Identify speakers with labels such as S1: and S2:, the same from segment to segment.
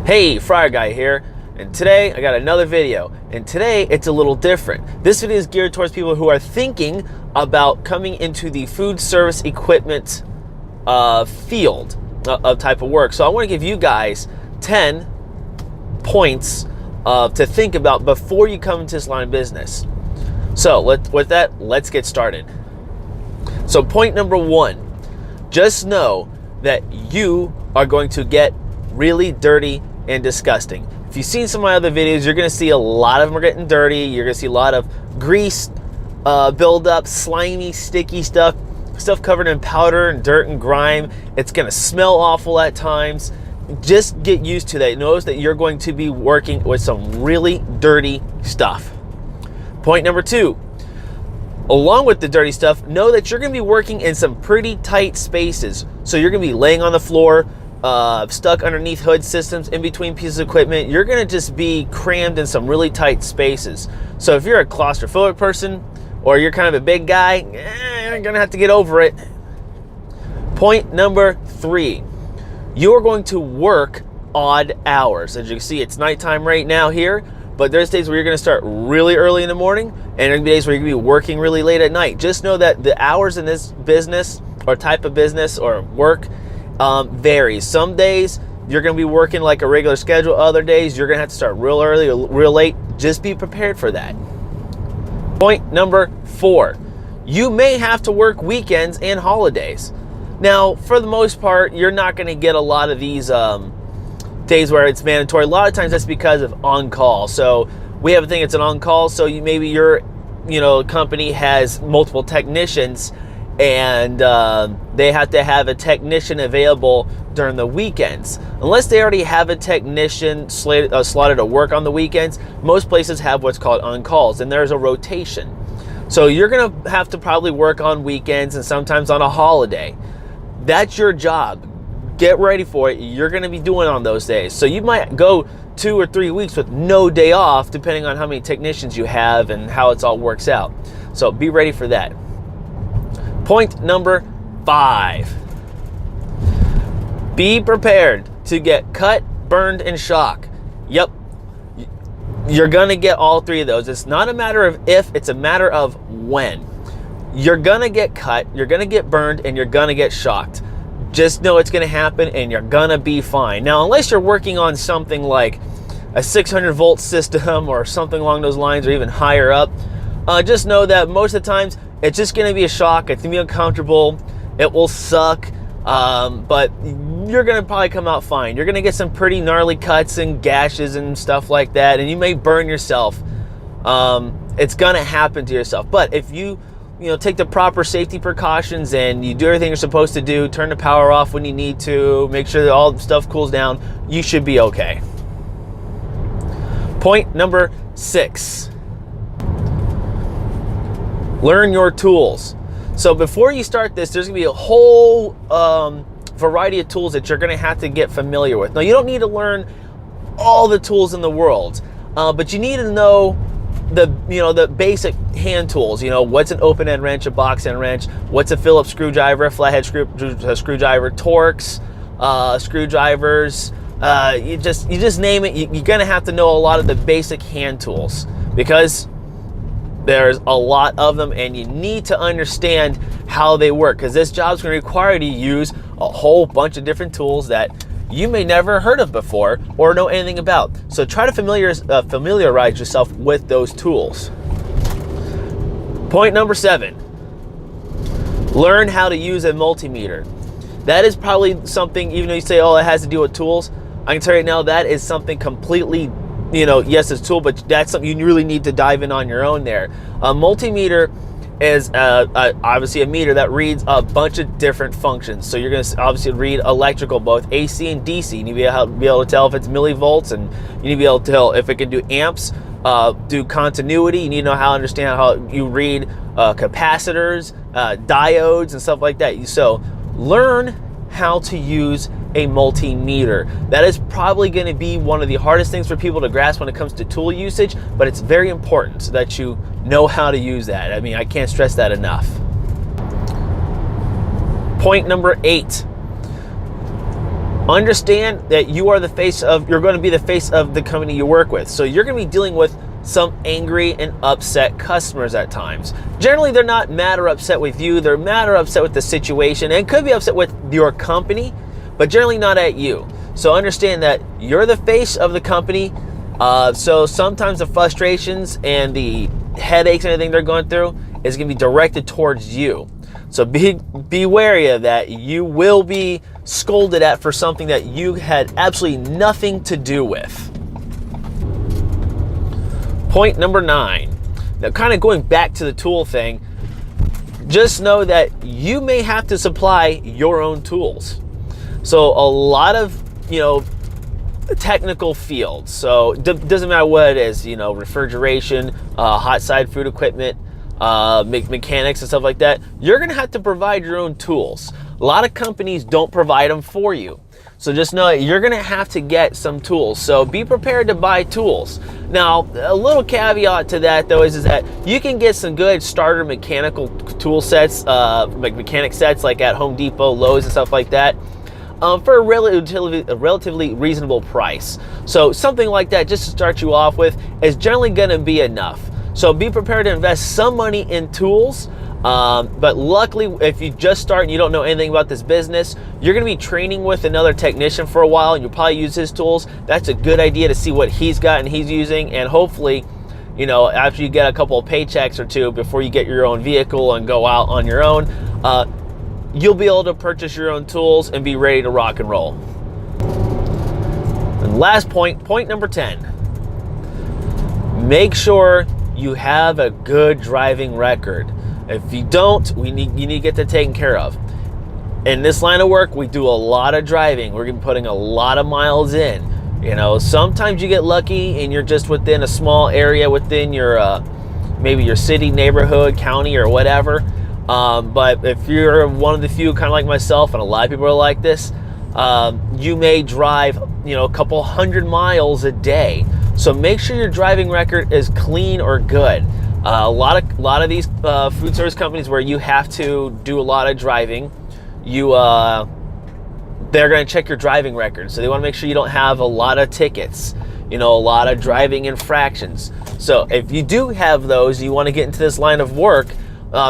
S1: Hey, Fryer Guy here, and today I got another video, and today it's a little different. This video is geared towards people who are thinking about coming into the food service equipment field of type of work. So I want to give you guys 10 points to think about before you come into this line of business. So with that, let's get started. So point number one, just know that you are going to get really dirty and disgusting. If you've seen some of my other videos, you're going to see a lot of them are getting dirty. You're going to see a lot of grease buildup, slimy, sticky stuff covered in powder and dirt and grime. It's going to smell awful at times. Just get used to that. Notice that you're going to be working with some really dirty stuff. Point number two, along with the dirty stuff, know that you're going to be working in some pretty tight spaces. So you're going to be laying on the floor, stuck underneath hood systems, in between pieces of equipment. You're going to just be crammed in some really tight spaces. So if you're a claustrophobic person or you're kind of a big guy, you're going to have to get over it. Point number three, you're going to work odd hours. As you can see, it's nighttime right now here, but there's days where you're going to start really early in the morning, and there's days where you're going to be working really late at night. Just know that the hours in this business or type of business or work varies. Some days you're going to be working like a regular schedule. Other days you're going to have to start real early or real late. Just be prepared for that. Point number four, you may have to work weekends and holidays. Now, for the most part, you're not going to get a lot of these days where it's mandatory. A lot of times that's because of on-call. So we have a thing, it's an on-call. So maybe your company has multiple technicians, and they have to have a technician available during the weekends. Unless they already have a technician slotted to work on the weekends, most places have what's called on-calls, and there's a rotation. So you're going to have to probably work on weekends and sometimes on a holiday. That's your job. Get ready for it. You're going to be doing on those days. So you might go 2 or 3 weeks with no day off, depending on how many technicians you have and how it all works out. So be ready for that. Point number five, be prepared to get cut, burned, and shock. Yep, you're going to get all three of those. It's not a matter of if, it's a matter of when. You're going to get cut, you're going to get burned, and you're going to get shocked. Just know it's going to happen, and you're going to be fine. Now, unless you're working on something like a 600-volt system or something along those lines, or even higher up, just know that most of the times it's just going to be a shock. It's going to be uncomfortable. It will suck, but you're going to probably come out fine. You're going to get some pretty gnarly cuts and gashes and stuff like that, and you may burn yourself. It's going to happen to yourself. But if you take the proper safety precautions and you do everything you're supposed to do, turn the power off when you need to, make sure that all the stuff cools down, you should be okay. Point number six, learn your tools. So before you start this, there's gonna be a whole variety of tools that you're gonna have to get familiar with. Now, you don't need to learn all the tools in the world, but you need to know the basic hand tools. What's an open end wrench, a box end wrench, what's a Phillips screwdriver, a flathead screwdriver, Torx, screwdrivers. You just name it. You're gonna have to know a lot of the basic hand tools, because there's a lot of them, and you need to understand how they work, because this job's going to require you to use a whole bunch of different tools that you may never heard of before or know anything about. So try to familiarize yourself with those tools. Point number seven, learn how to use a multimeter. That is probably something, even though you say, oh, it has to do with tools, I can tell you right now that is something completely, yes, it's a tool, but that's something you really need to dive in on your own there. A multimeter is obviously a meter that reads a bunch of different functions. So you're going to obviously read electrical, both AC and DC. You need to be able to tell if it's millivolts, and you need to be able to tell if it can do amps, do continuity. You need to know how to understand how you read capacitors, diodes, and stuff like that. So learn how to use a multimeter. That is probably going to be one of the hardest things for people to grasp when it comes to tool usage, but it's very important so that you know how to use that. I mean, I can't stress that enough. Point number 8, Understand that you're going to be the face of the company you work with. So you're going to be dealing with some angry and upset customers at times. Generally, they're not mad or upset with you. They're mad or upset with the situation, and could be upset with your company, but generally not at you. So understand that you're the face of the company. So sometimes the frustrations and the headaches and everything they're going through is going to be directed towards you. So be wary of that. You will be scolded at for something that you had absolutely nothing to do with. Point number 9. Now, kind of going back to the tool thing, just know that you may have to supply your own tools. So a lot of, technical fields. So doesn't matter what it is, refrigeration, hot side food equipment, mechanics and stuff like that. You're going to have to provide your own tools. A lot of companies don't provide them for you. So just know that you're going to have to get some tools. So be prepared to buy tools. Now, a little caveat to that though is that you can get some good starter mechanical tool sets, like mechanic sets like at Home Depot, Lowe's and stuff like that. For a relatively reasonable price. So something like that just to start you off with is generally going to be enough. So be prepared to invest some money in tools. But luckily, if you just start and you don't know anything about this business, you're going to be training with another technician for a while and you'll probably use his tools. That's a good idea to see what he's got and he's using. And hopefully, after you get a couple of paychecks or two before you get your own vehicle and go out on your own, you'll be able to purchase your own tools and be ready to rock and roll. And last point number 10. Make sure you have a good driving record. If you don't, you need to get that taken care of. In this line of work, we do a lot of driving. We're going to be putting a lot of miles in. Sometimes you get lucky and you're just within a small area within your maybe your city, neighborhood, county, or whatever. But if you're one of the few, kind of like myself, and a lot of people are like this, you may drive, a couple hundred miles a day. So make sure your driving record is clean or good. A lot of these food service companies where you have to do a lot of driving, they're going to check your driving record. So they want to make sure you don't have a lot of tickets, a lot of driving infractions. So if you do have those, you want to get into this line of work,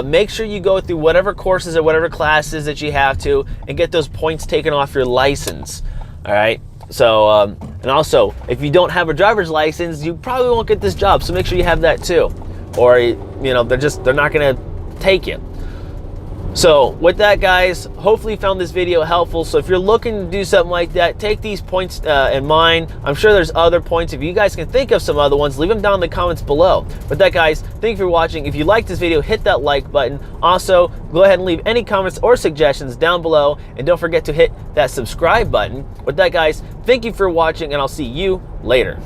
S1: make sure you go through whatever courses or whatever classes that you have to and get those points taken off your license. All right. So, and also, if you don't have a driver's license, you probably won't get this job. So make sure you have that too. Or, they're not going to take you. So with that, guys, hopefully you found this video helpful. So if you're looking to do something like that, take these points in mind. I'm sure there's other points. If you guys can think of some other ones, leave them down in the comments below. With that, guys, thank you for watching. If you liked this video, hit that like button. Also, go ahead and leave any comments or suggestions down below. And don't forget to hit that subscribe button. With that, guys, thank you for watching, and I'll see you later.